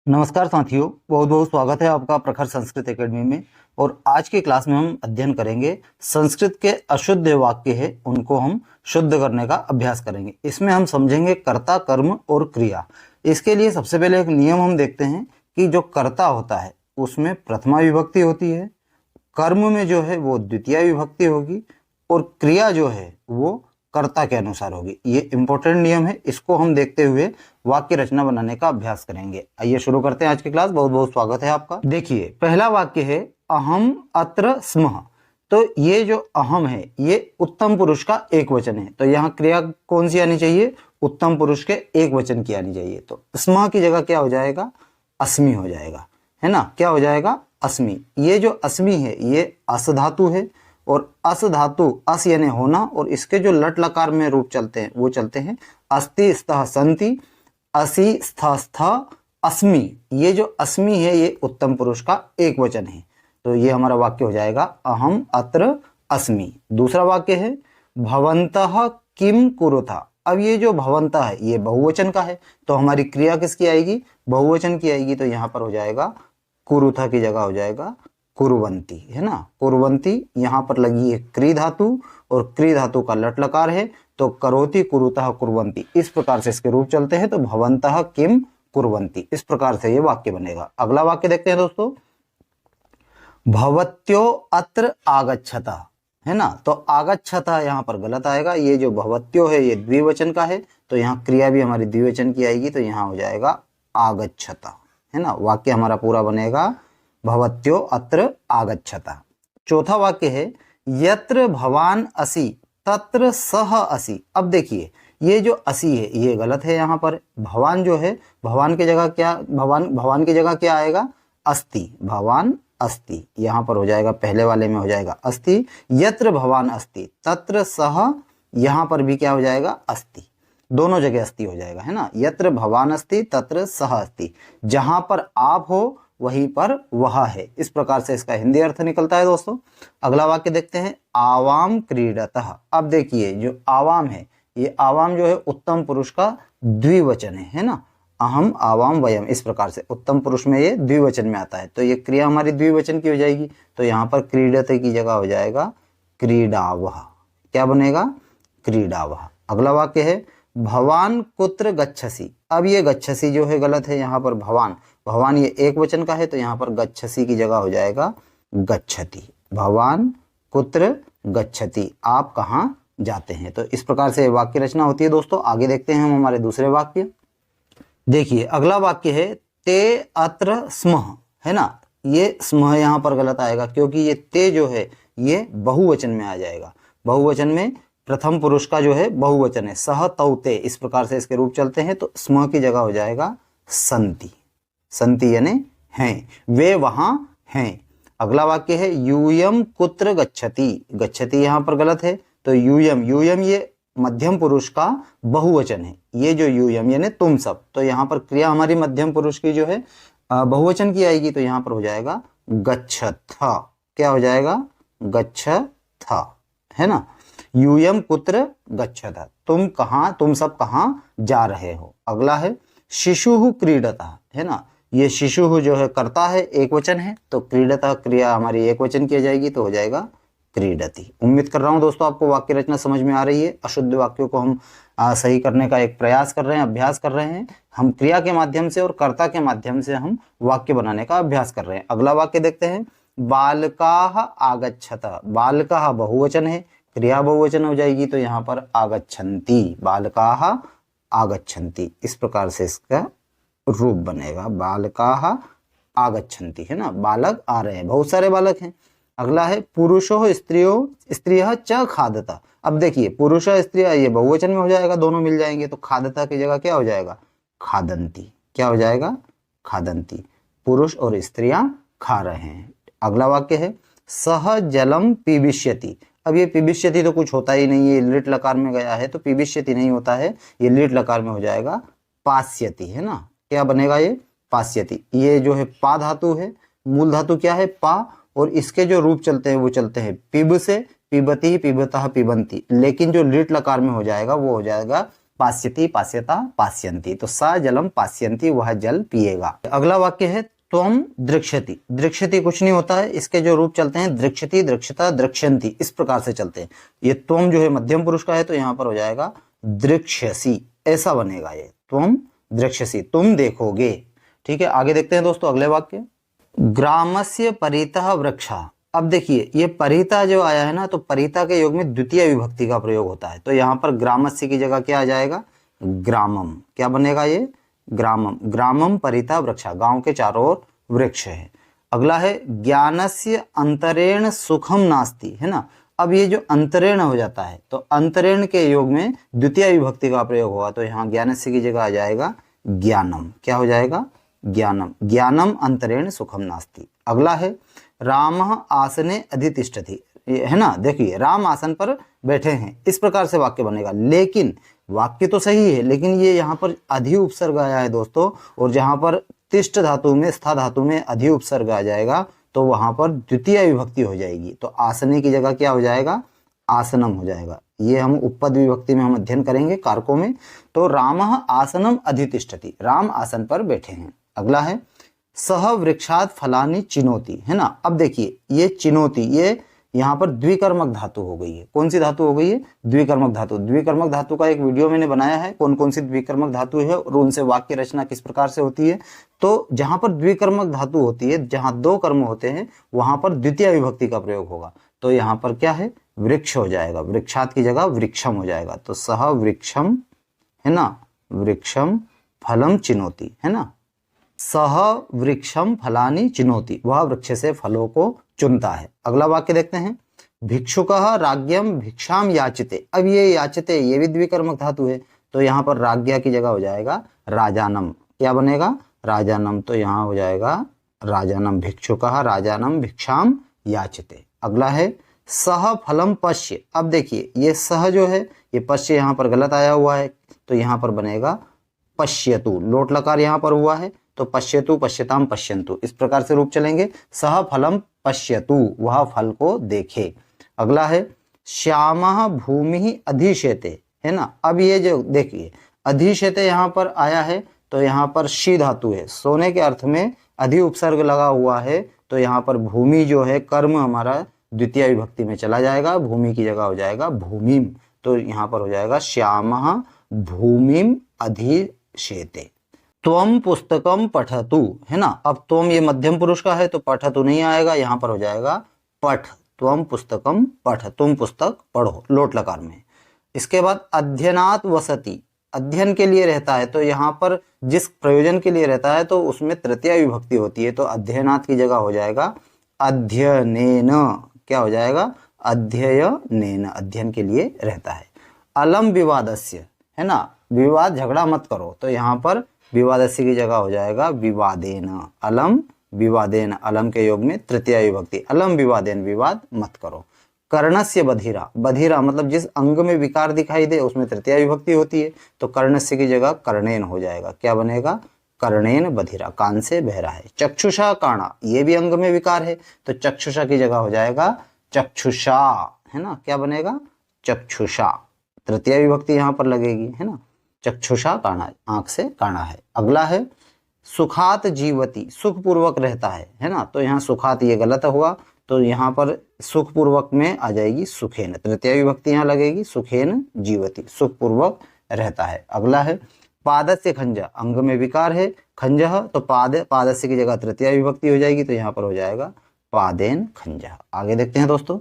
नमस्कार साथियों, बहुत बहुत स्वागत है आपका प्रखर संस्कृत एकेडमी में। और आज की क्लास में हम अध्ययन करेंगे संस्कृत के अशुद्ध वाक्य है उनको हम शुद्ध करने का अभ्यास करेंगे। इसमें हम समझेंगे कर्ता, कर्म और क्रिया। इसके लिए सबसे पहले एक नियम हम देखते हैं कि जो कर्ता होता है उसमें प्रथमा विभक्ति होती है, कर्म में जो है वो द्वितीय विभक्ति होगी और क्रिया जो है वो कर्ता के अनुसार होगी। ये इंपॉर्टेंट नियम है, इसको हम देखते हुए वाक्य रचना बनाने का अभ्यास करेंगे। आइए शुरू करते हैं आज की क्लास। बहुत बहुत स्वागत है आपका। देखिए, पहला वाक्य है अहम अत्र स्मः। तो ये जो अहम है ये उत्तम पुरुष का एक वचन है, तो यहाँ क्रिया कौन सी आनी चाहिए? उत्तम पुरुष के एक वचन की आनी चाहिए। तो स्मः की जगह क्या हो जाएगा? अस्मि हो जाएगा, है ना। क्या हो जाएगा? अस्मि। ये जो अस्मि है ये अस धातु है और अस धातु अस यानी होना, और इसके जो लट लकार में रूप चलते हैं वो चलते हैं अस्ति स्तः संति, असि स्थ स्थ अस्मि। ये जो अस्मि है ये उत्तम पुरुष का एक वचन है, तो ये हमारा वाक्य हो जाएगा अहम अत्र अस्मि। दूसरा वाक्य है भवन्तः किम कुरुथा। अब ये जो भवन्तः है ये बहुवचन का है, तो हमारी क्रिया किसकी आएगी? बहुवचन की आएगी। तो यहाँ पर हो जाएगा कुरुथा की जगह हो जाएगा कुर्वन्ति, है ना। कुर्वन्ति यहाँ पर लगी है क्री धातु और क्री धातु का लट लकार है, तो करोति कुरुतः कुर्वन्ति। इस प्रकार से इसके रूप चलते हैं। तो भवन्तः किम कुर्वन्ति, इस प्रकार से ये वाक्य बनेगा। अगला वाक्य देखते हैं दोस्तों, भवत्यो अत्र आगच्छतः, है ना। तो आगच्छतः यहाँ पर गलत आएगा। ये जो भवत्यो है ये द्विवचन का है, तो यहाँ क्रिया भी हमारी द्विवचन की आएगी, तो यहाँ हो जाएगा आगच्छतः, है ना। वाक्य हमारा पूरा बनेगा भवत्यो अत्र आगच्छतः। चौथा वाक्य है यत्र भवान असि तत्र सह असि। अब देखिए, ये जो असि है ये गलत है। यहाँ पर भवान जो है, भवान की जगह क्या, भवान की जगह क्या आएगा? अस्ति। भवान अस्ति, यहाँ पर हो जाएगा पहले वाले में हो जाएगा अस्ति। यत्र भवान अस्ति तत्र सह, यहाँ पर भी क्या हो जाएगा? अस्ति। दोनों जगह अस्ति हो जाएगा, है ना। यत्र भवान अस्ति तत्र सह अस्ति, जहां पर आप हो वहीं पर वह है। इस प्रकार से इसका हिंदी अर्थ निकलता है दोस्तों। अगला वाक्य देखते हैं आवाम क्रीडतः। अब देखिए, जो आवाम है ये आवाम जो है उत्तम पुरुष का द्विवचन है ना। अहम आवाम वयम, इस प्रकार से उत्तम पुरुष में ये द्विवचन में आता है, तो ये क्रिया हमारी द्विवचन की हो जाएगी। तो यहाँ पर क्रीडते की जगह हो जाएगा क्रीडावह। क्या बनेगा? क्रीडावह। अगला वाक्य है भवान कुत्र गच्छसि। अब ये गच्छसि जो है गलत है। यहाँ पर भवान, भवान ये एक वचन का है, तो यहाँ पर गच्छसि की जगह हो जाएगा गच्छति। भवान कुत्र गच्छति, आप कहाँ जाते हैं। तो इस प्रकार से वाक्य रचना होती है दोस्तों। आगे देखते हैं हम हमारे दूसरे वाक्य। देखिए, अगला वाक्य है ते अत्र स्मः, है ना। ये स्मः यहाँ पर गलत आएगा, क्योंकि ये ते जो है ये बहुवचन में आ जाएगा। बहुवचन में प्रथम पुरुष का जो है बहुवचन है, सह तौ ते, इस प्रकार से इसके रूप चलते हैं। तो स्मः की जगह हो जाएगा संति। संति यानी हैं, वे वहां हैं। अगला वाक्य है यूयम कुत्र गच्छति। गच्छति यहाँ पर गलत है, तो यूयम, यूयम ये मध्यम पुरुष का बहुवचन है। ये जो यूयम यानी तुम सब, तो यहाँ पर क्रिया हमारी मध्यम पुरुष की जो है बहुवचन की आएगी, तो यहाँ पर हो जाएगा गच्छथ। क्या हो जाएगा? गच्छथ, है ना। यूयम कुत्र गच्छथ, तुम कहाँ, तुम सब कहाँ जा रहे हो। अगला है शिशु क्रीडतः, है ना। ये शिशु जो है कर्ता है, एक वचन है, तो क्रीडतः क्रिया हमारी एक वचन की जाएगी, तो हो जाएगा क्रीडति। उम्मीद कर रहा हूं दोस्तों आपको वाक्य रचना समझ में आ रही है। अशुद्ध वाक्यों को हम सही करने का एक प्रयास कर रहे हैं, अभ्यास कर रहे हैं। हम क्रिया के माध्यम से और कर्ता के माध्यम से हम वाक्य बनाने का अभ्यास कर रहे हैं। अगला वाक्य देखते हैं बालकाः आगच्छतः। बालकाः बहुवचन है, क्रिया बहुवचन हो जाएगी, तो यहाँ पर आगच्छन्ति। बालकाः आगच्छन्ति, इस प्रकार से इसका रूप बनेगा बालकाः आगच्छन्ति, है ना। बालक आ रहे हैं, बहुत सारे बालक हैं। अगला है पुरुषो स्त्रियः च खादतः। अब देखिए, पुरुष स्त्रियः ये बहुवचन में हो जाएगा, दोनों मिल जाएंगे, तो खादतः की जगह क्या हो जाएगा? खादन्ति। क्या हो जाएगा? खादन्ति। पुरुष और स्त्रियां खा रहे हैं। अगला वाक्य है सह जलम पीबिष्यति। अब ये पीबिष्यति तो कुछ होता ही नहीं है, लिट लकार में गया है, तो पीबिष्यति नहीं होता है, ये लिट लकार में हो जाएगा पास्यति, है ना। क्या बनेगा? ये पास्यति। ये जो है पा धातु है, मूल धातु क्या है? पा, और इसके जो रूप चलते हैं वो चलते हैं पिब से, पिबती, पिबतः, पिबंती। लेकिन जो लिट लकार में हो जाएगा वो हो जाएगा पास्यति, पास्यता, पास्यन्ति। तो स जलम पास्यन्ति, वह जल पिएगा। अगला वाक्य है त्वम दृक्ष्यति। दृक्ष्यति कुछ नहीं होता है, इसके जो रूप चलते हैं दृक्ष्यति, दृक्ष्यता, दृक्ष्यन्ति, इस प्रकार से चलते हैं। ये त्वम जो है मध्यम पुरुष का है, तो यहाँ पर हो जाएगा दृक्ष्यसि, ऐसा बनेगा ये, त्वम दृक्ष्यसि, तुम देखोगे। ठीक है, आगे देखते हैं दोस्तों अगले वाक्य। ग्रामस्य परितः वृक्षा। अब देखिए ये परिता जो आया है ना, तो परिता के योग में द्वितीय विभक्ति का प्रयोग होता है, तो यहाँ पर ग्रामस्य की जगह क्या आ जाएगा, ग्रामम। क्या बनेगा ये, ग्रामम। ग्रामम परिता वृक्षा, गांव के चारों ओर वृक्ष है। अगला है ज्ञानस्य अंतरेण सुखम नास्ति, है ना। अब ये जो अंतरेण हो जाता है, तो अंतरेण के योग में द्वितीय विभक्ति का प्रयोग होगा, तो यहाँ ज्ञानस्य की जगह आ जाएगा ज्ञानम। क्या हो जाएगा, ज्ञानम। ज्ञानम अंतरेण सुखम नास्ति। अगला है रामः आसने अधितिष्ठति, है ना। देखिए राम आसन पर बैठे हैं, इस प्रकार से वाक्य बनेगा। लेकिन वाक्य तो सही है, लेकिन ये यहाँ पर अधि उपसर्ग आया है दोस्तों, और जहाँ पर तिष्ठ धातु में, स्था धातु में अधि उपसर्ग आ जाएगा, तो वहां पर द्वितीय विभक्ति हो जाएगी। तो आसने की जगह क्या हो जाएगा, आसनम हो जाएगा। ये हम उपपद विभक्ति में हम अध्ययन करेंगे कारकों में। तो रामः आसनम अधितिष्ठति, राम आसन पर बैठे हैं। अगला है सह वृक्षात् फलानि चिनोति, है ना। अब देखिए ये चिनोति, ये यहाँ पर द्विकर्मक धातु हो गई है। कौन सी धातु हो गई है, द्विकर्मक धातु। द्विकर्मक धातु का एक वीडियो मैंने बनाया है, कौन कौन सी द्विकर्मक धातु है और उनसे वाक्य रचना किस प्रकार से होती है। तो जहां पर द्विकर्मक धातु होती है, जहां दो कर्म होते हैं, वहां पर द्वितीय विभक्ति का प्रयोग होगा। तो यहाँ पर क्या है, वृक्ष हो जाएगा, वृक्षात की जगह वृक्षम हो जाएगा। तो सह वृक्षम, है ना, वृक्षम फलम चिनोति, है ना। सह वृक्षम फलानि चिनोति, वह वृक्ष से फलों को चुनता है। अगला वाक्य देखते हैं। भिक्षुकः राज्ञम भिक्षाम याचिते। अब ये याचिते ये भी द्विकर्मक धातु है, तो यहाँ पर राज्ञा की जगह हो जाएगा राजानम। क्या बनेगा, राजानम। तो यहाँ हो जाएगा राजानम। भिक्षुकः राजानम भिक्षाम याचिते। अगला है सह फलम पश्य। अब देखिए ये सह जो है, ये पश्य यहाँ पर गलत आया हुआ है, तो यहाँ पर बनेगा पश्यतु। लोट लकार यहाँ पर हुआ है, तो पश्यतु, पश्यताम, पश्यन्तु, इस प्रकार से रूप चलेंगे। सह फलम पश्यतु, वह फल को देखे। अगला है श्यामः भूमि अधिशेते, है ना। अब ये जो देखिए अधिशेते यहाँ पर आया है, तो यहाँ पर शी धातु है, सोने के अर्थ में अधि उपसर्ग लगा हुआ है, तो यहाँ पर भूमि जो है कर्म हमारा द्वितीय विभक्ति में चला जाएगा, भूमि की जगह हो जाएगा भूमिम। तो यहाँ पर हो जाएगा श्यामः भूमिम अधिशेते। त्वम पुस्तकम पठतु, है ना। अब त्वम ये मध्यम पुरुष का है, तो पठतु नहीं आएगा, यहाँ पर हो जाएगा पठ। त्वम पुस्तकम पठ, तुम पुस्तक पढ़ो, लोट लकार में। इसके बाद अध्ययनात् वसति, अध्ययन के लिए रहता है, तो यहाँ पर जिस प्रयोजन के लिए रहता है तो उसमें तृतीय विभक्ति होती है, तो अध्ययनात् की जगह हो जाएगा अध्ययनेन। क्या हो जाएगा, अध्ययनेन, अध्ययन के लिए रहता है। अलम विवादस्य, है ना, विवाद झगड़ा मत करो, तो यहाँ पर विवादस्य की जगह हो जाएगा विवादेन। अलम विवादेन, अलम के योग में तृतीय विभक्ति, अलम विवादेन, विवाद मत करो। कर्णस्य बधिरा, बधिरा मतलब जिस अंग में विकार दिखाई दे उसमें तृतीय विभक्ति होती है, तो कर्णस्य की जगह कर्णेन हो जाएगा। क्या बनेगा, कर्णेन बधिरा, कान से बहरा है। चक्षुषा काणा, ये भी अंग में विकार है, तो चक्षुषा की जगह हो जाएगा चक्षुषा, है ना। क्या बनेगा, चक्षुषा, तृतीय विभक्ति यहाँ पर लगेगी, है ना। चक्षुषा काणा, आंख से काणा है। अगला है सुखात जीवती, सुखपूर्वक रहता है ना। तो यहाँ सुखात ये गलत हुआ, तो यहाँ पर सुखपूर्वक में आ जाएगी सुखेन, तृतीय विभक्ति यहाँ लगेगी सुखेन जीवती, सुखपूर्वक रहता है। अगला है पादस्य खंज, अंग में विकार है, खंज, तो पादस्य की जगह तृतीय विभक्ति हो जाएगी, तो यहाँ पर हो जाएगा पादेन खंज। आगे देखते हैं दोस्तों।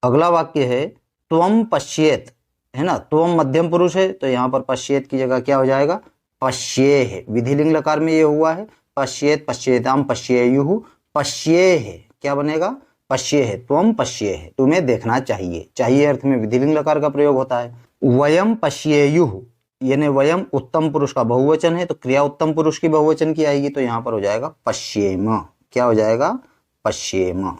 अगला वाक्य है त्वम पश्येत, है ना। त्वम मध्यम पुरुष है, तो यहाँ पर पश्येत की जगह क्या हो जाएगा, पश्येह। विधिलिंग लकार में ये हुआ है, पश्येत, पश्येताम, पश्येयुः, पश्येह। क्या बनेगा, पश्येह। त्वम पश्येह, तुम्हें देखना चाहिए, चाहिए अर्थ में विधिलिंग लकार का प्रयोग होता है। वयम पश्येयुः, यानी वयम उत्तम पुरुष का बहुवचन है, तो क्रिया उत्तम पुरुष की बहुवचन की आएगी, तो यहाँ पर हो जाएगा पश्येम। क्या हो जाएगा, पश्येम।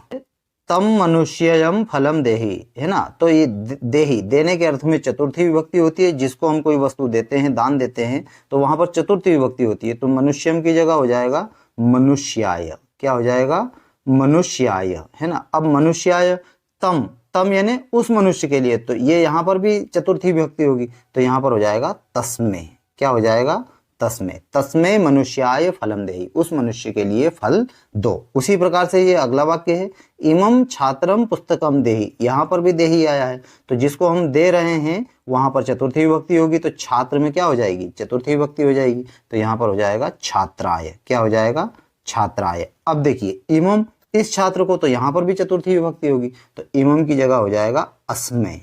तम मनुष्ययम फलम देहि, है ना। तो ये देहि, देने के अर्थ में चतुर्थी विभक्ति होती है, जिसको हम कोई वस्तु देते हैं, दान देते हैं, तो वहां पर चतुर्थी विभक्ति होती है, तो मनुष्यम की जगह हो जाएगा मनुष्याय। क्या हो जाएगा, मनुष्याय, है ना। अब मनुष्याय, तम, तम यानी उस मनुष्य के लिए, तो ये यहाँ पर भी चतुर्थी विभक्ति होगी, तो यहाँ पर हो जाएगा तस्मै। क्या हो जाएगा? तस्मै। तस्मै मनुष्याय फलम देहि, उस मनुष्य के लिए फल दो। उसी प्रकार से ये अगला वाक्य है, इमं छात्रम पुस्तकम देहि, यहाँ पर भी देहि आया है, तो जिसको हम दे रहे हैं वहां पर चतुर्थी विभक्ति होगी, तो छात्र में क्या हो जाएगी? चतुर्थी विभक्ति हो जाएगी, तो यहाँ पर हो जाएगा छात्राय। क्या हो जाएगा? छात्राय। अब देखिए इमं, इस छात्र को, तो यहाँ पर भी चतुर्थी विभक्ति होगी, तो इमं की जगह हो जाएगा अस्मै।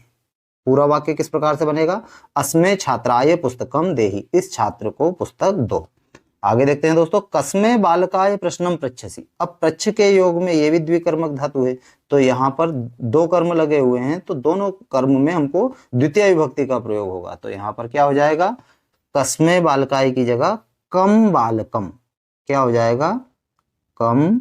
पूरा वाक्य किस प्रकार से बनेगा? अस्मै छात्राय पुस्तकम देहि, इस छात्र को पुस्तक दो। आगे देखते हैं दोस्तों, कस्मै बालकाय प्रश्नम पृच्छसि। अब पृच्छ के योग में ये भी द्विकर्मक धातु है, तो यहाँ पर दो कर्म लगे हुए हैं, तो दोनों कर्म में हमको द्वितीय विभक्ति का प्रयोग होगा, तो यहाँ पर क्या हो जाएगा? कस्मै बालकाय की जगह कम बालकम। क्या हो जाएगा? कम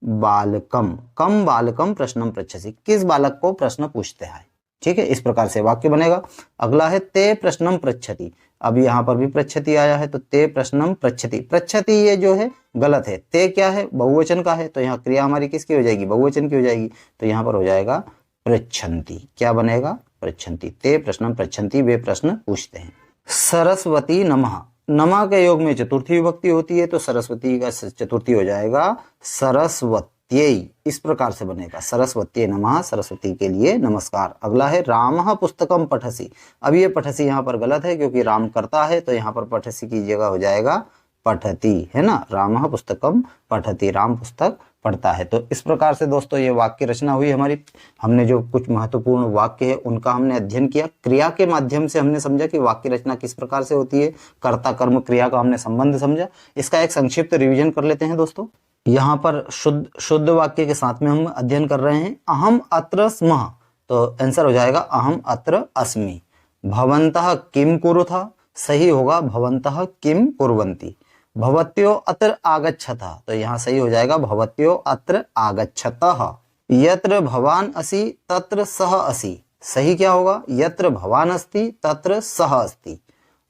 बालकम। कम बालकम प्रश्नम पृच्छसि, किस बालक को प्रश्न पूछते हैं। ठीक है, इस प्रकार से वाक्य बनेगा। अगला है ते प्रश्नम पृच्छति। अब यहाँ पर भी पृच्छति आया है, तो ते प्रश्नम पृच्छति। पृच्छति ये जो है गलत है, ते क्या है? बहुवचन का है, तो यहाँ क्रिया हमारी किसकी हो जाएगी? बहुवचन की हो जाएगी, तो यहाँ पर हो जाएगा पृच्छन्ति। क्या बनेगा? पृच्छन्ति। ते प्रश्नम पृच्छन्ति, वे प्रश्न पूछते हैं। सरस्वती नमः, नमा के योग में चतुर्थी विभक्ति होती है, तो सरस्वती का चतुर्थी हो जाएगा सरस्वत्यै। इस प्रकार से बनेगा, सरस्वत्यै नमः, सरस्वती के लिए नमस्कार। अगला है रामः पुस्तकम पठसि। अब ये पठसि यहाँ पर गलत है, क्योंकि राम करता है, तो यहाँ पर पठसि की जगह हो जाएगा पठति, है ना। रामः पुस्तकम पठति, राम पुस्तक पढ़ता है। तो इस प्रकार से दोस्तों ये वाक्य रचना हुई हमारी। हमने जो कुछ महत्वपूर्ण वाक्य है उनका हमने अध्ययन किया, क्रिया के माध्यम से हमने समझा कि वाक्य रचना किस प्रकार से होती है, कर्ता कर्म क्रिया का हमने संबंध समझा। इसका एक संक्षिप्त रिवीजन कर लेते हैं दोस्तों। यहाँ पर शुद्ध वाक्य के साथ में हम अध्ययन कर रहे हैं। अहम अत्र स्मः, तो आंसर हो जाएगा अहम अत्र अस्मि। भवन्तः किम कुरुतः, सही होगा भवन्तः किम कुर्वन्ति। भवत्यो अत्र आगच्छतः, तो यहाँ सही हो जाएगा भवत्यो अत्र आगच्छतः। यत्र भवान असि तत्र सः असि, सही क्या होगा? यत्र भवान अस्ति तत्र सः अस्ति।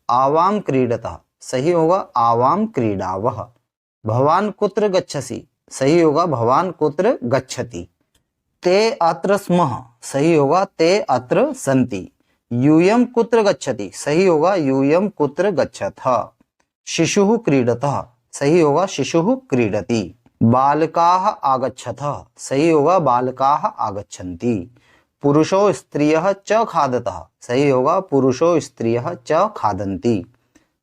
आवाम क्रीडतः, सही होगा आवाम क्रीडावः। भवान कुत्र गच्छसि, सही होगा भवान कुत्र गच्छति। ते अत्र स्मः, सही होगा ते अत्र सन्ति। यूयं कुत्र गच्छति, सही होगा यूयं कुत्र गच्छतः। शिशुः क्रीडतः, सही होगा शिशुः क्रीडति। बालकाः आगच्छतः, सही होगा बालकाः आगच्छन्ति। पुरुषो स्त्रियः च खादतः, सही होगा पुरुषो स्त्रियः च खादन्ति।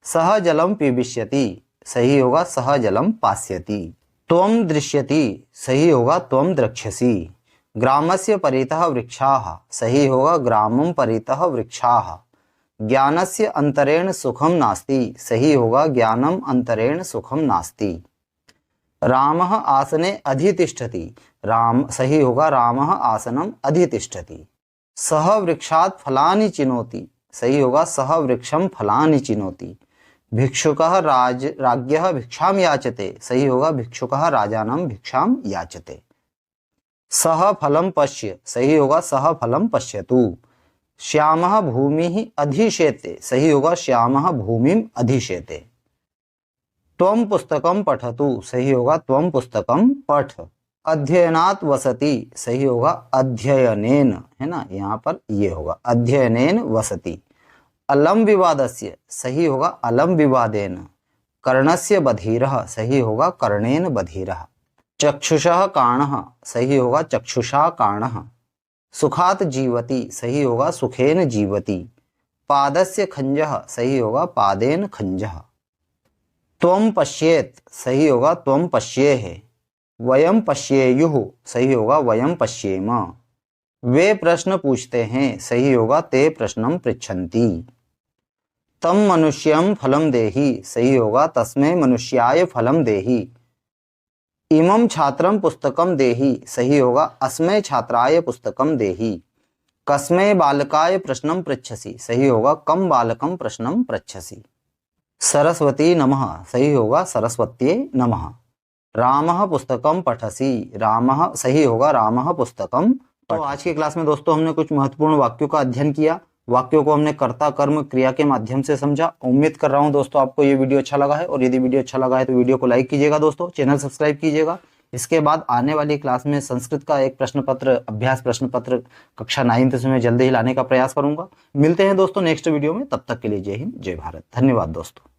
सः जलं पिबिष्यति, सही होगा सः जलं पास्यति। त्वं दृश्यति, सही होगा त्वं द्रक्ष्यसि। ग्रामस्य परितः वृक्षाः, सही होगा ग्रामं परितः वृक्षाः। ज्ञानस्य अंतरेण सुखम नास्ति, सही होगा ज्ञानम अंतरेण सुखम नास्ति। रामः आसने अधितिष्ठति, राम सही होगा रामः आसनम अधितिष्ठति। सः वृक्षात् फलानि चिनोति, सही होगा सः वृक्षम फलानि चिनोति। भिक्षुकः राज्ञः भिक्षाम याचते, सही होगा भिक्षुकः राजानं भिक्षाम याचते। सः फलं पश्य, सही होगा सः फलं पश्यतु। श्यामः भूमिः अधिशेते, सही होगा श्यामः भूमिम अधिशेते। त्वं पुस्तकं पठतु, सही होगा त्वं पुस्तकं पठ। अध्ययनात् वसति, सही होगा अध्ययनेन, है ना, यहाँ पर ये होगा अध्ययनेन वसति। अलम विवादस्य, सही होगा अलम विवादेन। कर्णस्य बधिरः, सही होगा कर्णेन बधिरः। चक्षुषः काणः, सही होगा चक्षुषा काणः। सुखात जीवति, सही होगा सुखेन जीवति। पादस्य खंजः, सही होगा पादेन खंजः। त्वं पश्येत, सही होगा त्वं पश्येः। वयं पश्येयुः, सही होगा वयं पश्येम। वे प्रश्न पूछते हैं, सही होगा ते प्रश्नं पृच्छन्ति। तम मनुष्यं फलं देहि, सही होगा तस्मै मनुष्याय फलं देहि। इमं छात्रं पुस्तकं देहि, सही होगा अस्मै छात्राय पुस्तकं देहि। कस्मै बालकाय प्रश्नं पृच्छसि, सही होगा कम बालकं प्रश्नं पृच्छसि। सरस्वती नमः, सही होगा सरस्वत्यै नमः। रामः पुस्तकं पठसि, रामः सही होगा रामः पुस्तकं। तो आज की क्लास में दोस्तों हमने कुछ महत्वपूर्ण वाक्यों का अध्ययन किया। वाक्यों को हमने कर्ता कर्म क्रिया के माध्यम से समझा। उम्मीद कर रहा हूं दोस्तों आपको ये वीडियो अच्छा लगा है, और यदि वीडियो अच्छा लगा है तो वीडियो को लाइक कीजिएगा दोस्तों, चैनल सब्सक्राइब कीजिएगा। इसके बाद आने वाली क्लास में संस्कृत का एक प्रश्न पत्र, अभ्यास प्रश्न पत्र कक्षा 9th में जल्दी ही लाने का प्रयास करूंगा। मिलते हैं दोस्तों नेक्स्ट वीडियो में, तब तक के लिए जय हिंद जय भारत। धन्यवाद दोस्तों।